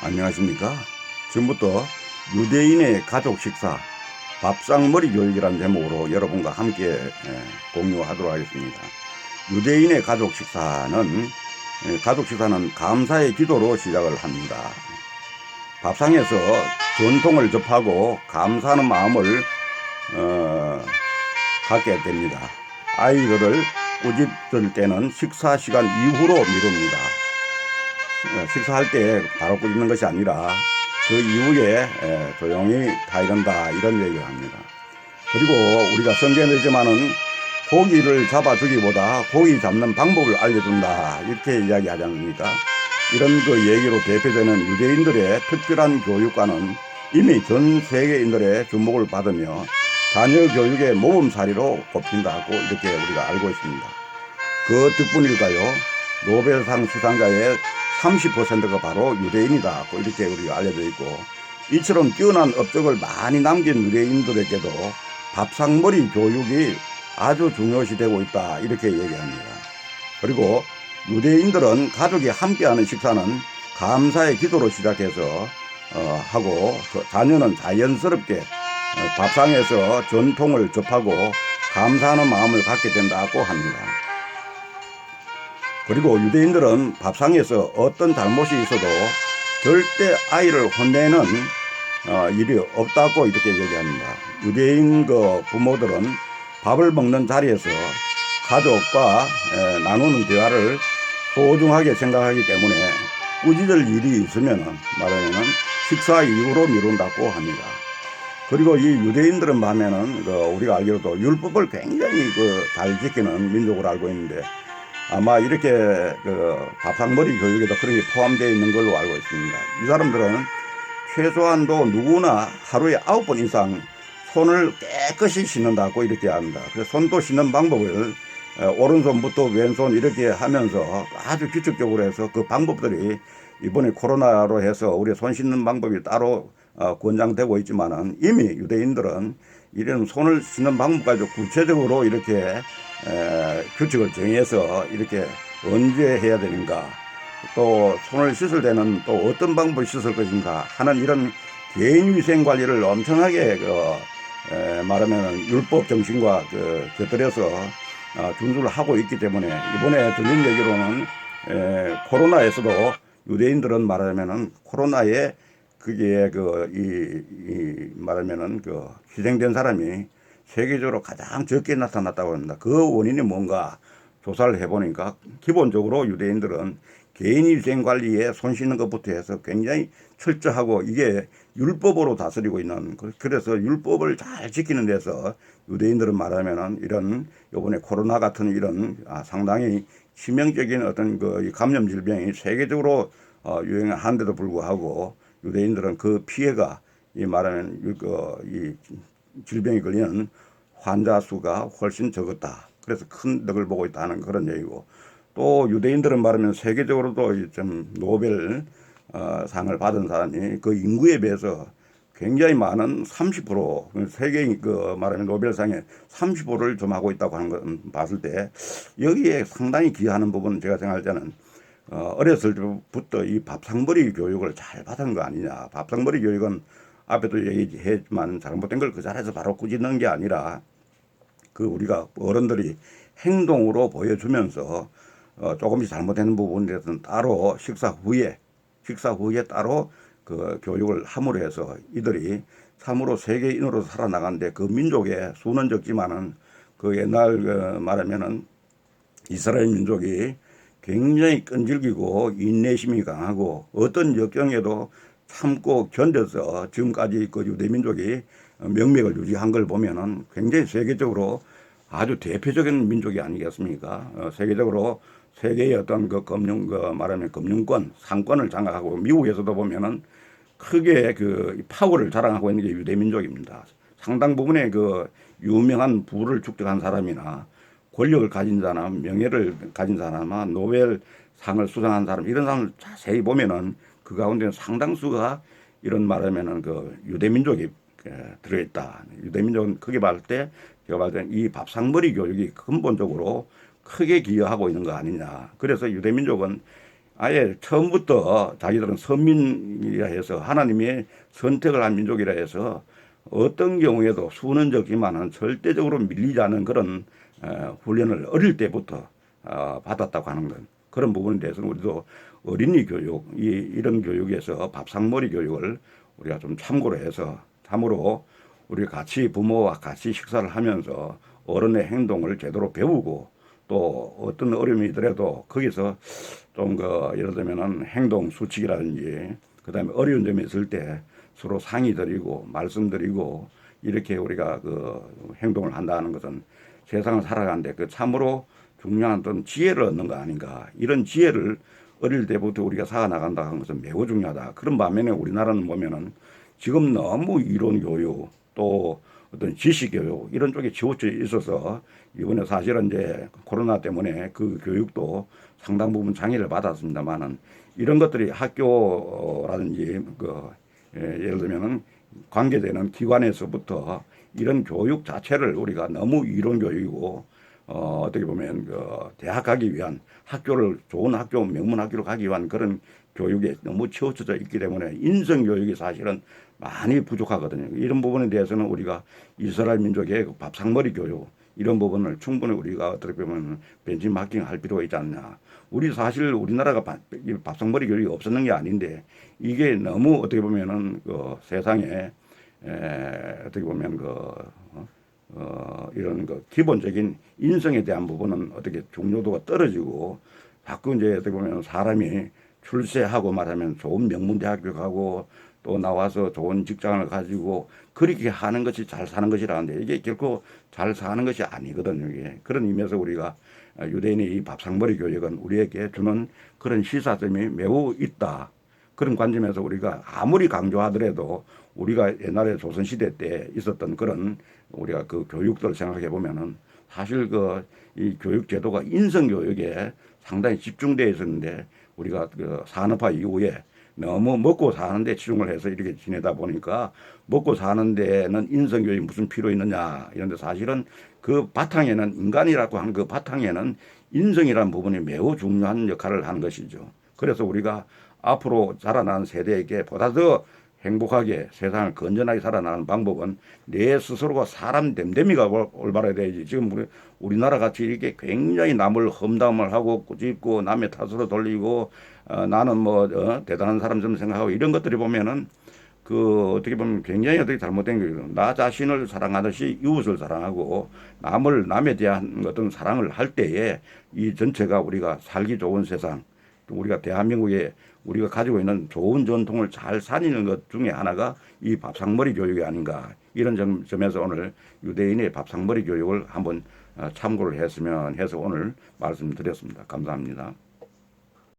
안녕하십니까. 지금부터 유대인의 가족 식사 밥상머리 교육이라는 제목으로 여러분과 함께 공유하도록 하겠습니다. 유대인의 가족 식사는 감사의 기도로 시작을 합니다. 밥상에서 전통을 접하고 감사하는 마음을 갖게 됩니다. 아이들을 꾸짖을 때는 식사 시간 이후로 미룹니다. 식사할 때 바로 꾸짖는 것이 아니라 그 이후에 조용히 타이른다 이런 얘기를 합니다. 그리고 우리가 성경에 있지만은 고기를 잡아주기보다 고기 잡는 방법을 알려준다 이렇게 이야기하지 않습니까? 이런 그 얘기로 대표되는 유대인들의 특별한 교육과는 이미 전 세계인들의 주목을 받으며 자녀 교육의 모범사례로 꼽힌다고 이렇게 우리가 알고 있습니다. 그 덕분일까요? 노벨상 수상자의 30%가 바로 유대인이다 이렇게 우리가 알려져 있고, 이처럼 뛰어난 업적을 많이 남긴 유대인들에게도 밥상머리 교육이 아주 중요시 되고 있다 이렇게 얘기합니다. 그리고 유대인들은 가족이 함께하는 식사는 감사의 기도로 시작해서 하고, 자녀는 자연스럽게 밥상에서 전통을 접하고 감사하는 마음을 갖게 된다고 합니다. 그리고 유대인들은 밥상에서 어떤 잘못이 있어도 절대 아이를 혼내는 일이 없다고 이렇게 얘기합니다. 유대인 부모들은 밥을 먹는 자리에서 가족과 나누는 대화를 소중하게 생각하기 때문에 꾸짖을 일이 있으면 말하면 식사 이후로 미룬다고 합니다. 그리고 이 유대인들은 보면은 우리가 알기로도 율법을 굉장히 잘 지키는 민족으로 알고 있는데, 아마 이렇게 밥상머리 교육에도 그런 게 포함되어 있는 걸로 알고 있습니다. 이 사람들은 최소한도 누구나 하루에 9번 이상 손을 깨끗이 씻는다고 이렇게 합니다. 그래서 손도 씻는 방법을 오른손부터 왼손 이렇게 하면서 아주 규칙적으로 해서 그 방법들이 이번에 코로나로 해서 우리 손 씻는 방법이 따로 권장되고 있지만은, 이미 유대인들은 이런 손을 씻는 방법까지 구체적으로 이렇게 규칙을 정해서 이렇게 언제 해야 되는가, 또 손을 씻을 때는 또 어떤 방법을 씻을 것인가 하는 이런 개인위생 관리를 엄청나게 말하면 율법 정신과 곁들여서 준수를 하고 있기 때문에, 이번에 들린 얘기로는 코로나에서도 유대인들은 말하면은 코로나에 그게 말하면은 희생된 사람이 세계적으로 가장 적게 나타났다고 합니다. 그 원인이 뭔가 조사를 해보니까 기본적으로 유대인들은 개인위생 관리에 손 씻는 것부터 해서 굉장히 철저하고 이게 율법으로 다스리고 있는, 그래서 율법을 잘 지키는 데서 유대인들은 말하면은 이런 요번에 코로나 같은 이런 상당히 치명적인 어떤 감염 질병이 세계적으로 유행하는데도 불구하고 유대인들은 그 피해가 말하면 이 질병이 걸리는 환자 수가 훨씬 적었다. 그래서 큰 덕을 보고 있다는 그런 얘기고, 또 유대인들은 말하면 세계적으로도 좀 노벨 상을 받은 사람이 그 인구에 비해서 굉장히 많은 30% 세계 말하면 노벨상의 30%를 점하고 있다고 하는 걸 봤을 때, 여기에 상당히 기여하는 부분은 제가 생각할 때는 어렸을 때부터 이 밥상머리 교육을 잘 받은 거 아니냐. 밥상머리 교육은 앞에도 얘기했지만 잘못된 걸 그 자리에서 바로 꾸짖는 게 아니라 우리가 어른들이 행동으로 보여주면서 조금씩 잘못된 부분에 대해서는 따로 식사 후에 따로 교육을 함으로 해서 이들이 참으로 세계인으로 살아나가는데, 그 민족의 수는 적지만은 옛날 말하면은 이스라엘 민족이 굉장히 끈질기고 인내심이 강하고 어떤 역경에도 참고 견뎌서 지금까지 유대민족이 명맥을 유지한 걸 보면은 굉장히 세계적으로 아주 대표적인 민족이 아니겠습니까? 세계적으로 세계의 어떤 말하면 금융권, 상권을 장악하고, 미국에서도 보면은 크게 파워를 자랑하고 있는 게 유대민족입니다. 상당 부분의 유명한 부를 축적한 사람이나 권력을 가진 사람, 명예를 가진 사람아 노벨상을 수상한 사람, 이런 사람을 자세히 보면은 그 가운데 상당수가 이런 말하면은 유대민족이 들어있다. 유대민족은 크게 봤을 때 제가 봤을 때 이 밥상머리 교육이 근본적으로 크게 기여하고 있는 거 아니냐. 그래서 유대민족은 아예 처음부터 자기들은 선민이라 해서 하나님의 선택을 한 민족이라 해서 어떤 경우에도 수능적이만은 절대적으로 밀리지 않은 그런 훈련을 어릴 때부터 받았다고 하는 것. 그런 부분에 대해서는 우리도 어린이 교육, 이런 교육에서 밥상머리 교육을 우리가 좀 참고로 해서 참으로 우리 같이 부모와 같이 식사를 하면서 어른의 행동을 제대로 배우고 또 어떤 어려움이 있더라도 거기서 좀 예를 들면은 행동 수칙이라든지 그다음에 어려운 점이 있을 때 서로 상의 드리고 말씀드리고 이렇게 우리가 행동을 한다는 것은 세상을 살아가는데 참으로 중요한 어떤 지혜를 얻는 거 아닌가. 이런 지혜를 어릴 때부터 우리가 살아나간다 하는 것은 매우 중요하다. 그런 반면에 우리나라는 보면은 지금 너무 이론 교육 또 어떤 지식 교육 이런 쪽에 치우쳐 있어서 이번에 사실은 이제 코로나 때문에 그 교육도 상당 부분 장애를 받았습니다만은 이런 것들이 학교라든지 예를 들면은 관계되는 기관에서부터 이런 교육 자체를 우리가 너무 이론 교육이고 어떻게 보면 대학 가기 위한 학교를 좋은 학교 명문 학교로 가기 위한 그런 교육에 너무 치우쳐져 있기 때문에 인성 교육이 사실은 많이 부족하거든요. 이런 부분에 대해서는 우리가 이스라엘 민족의 밥상머리 교육 이런 부분을 충분히 우리가 어떻게 보면 벤치마킹 할 필요가 있지 않냐. 우리 사실 우리나라가 밥상머리 교육이 없었는 게 아닌데 이게 너무 어떻게 보면은 세상에 어떻게 보면 이런 기본적인 인성에 대한 부분은 어떻게 중요도가 떨어지고 자꾸 이제 어떻게 보면 사람이 출세하고 말하면 좋은 명문대학교 가고 또 나와서 좋은 직장을 가지고 그렇게 하는 것이 잘 사는 것이라는데 이게 결코 잘 사는 것이 아니거든요. 이게. 그런 의미에서 우리가 유대인의 이 밥상머리 교육은 우리에게 주는 그런 시사점이 매우 있다. 그런 관점에서 우리가 아무리 강조하더라도 우리가 옛날에 조선시대 때 있었던 그런 우리가 그 교육들을 생각해 보면은 사실 이 교육 제도가 인성 교육에 상당히 집중되어 있었는데 우리가 산업화 이후에 너무 먹고 사는데 치중을 해서 이렇게 지내다 보니까 먹고 사는 데는 인성 교육이 무슨 필요 있느냐 이런데 사실은 그 바탕에는 인간이라고 하는 그 바탕에는 인성이라는 부분이 매우 중요한 역할을 하는 것이죠. 그래서 우리가 앞으로 자라나는 세대에게 보다 더 행복하게 세상을 건전하게 살아나가는 방법은 내 스스로가 사람 됨됨이가 올바라야 되지. 지금 우리나라 같이 이렇게 굉장히 남을 험담을 하고 꾸짖고 남의 탓으로 돌리고 나는 대단한 사람처럼 생각하고 이런 것들이 보면은 어떻게 보면 굉장히 어떻게 잘못된 거예요. 나 자신을 사랑하듯이 이웃을 사랑하고 남에 대한 어떤 사랑을 할 때에 이 전체가 우리가 살기 좋은 세상 우리가 대한민국에 우리가 가지고 있는 좋은 전통을 잘 살리는 것 중에 하나가 이 밥상머리 교육이 아닌가 이런 점에서 오늘 유대인의 밥상머리 교육을 한번 참고를 했으면 해서 오늘 말씀드렸습니다. 감사합니다.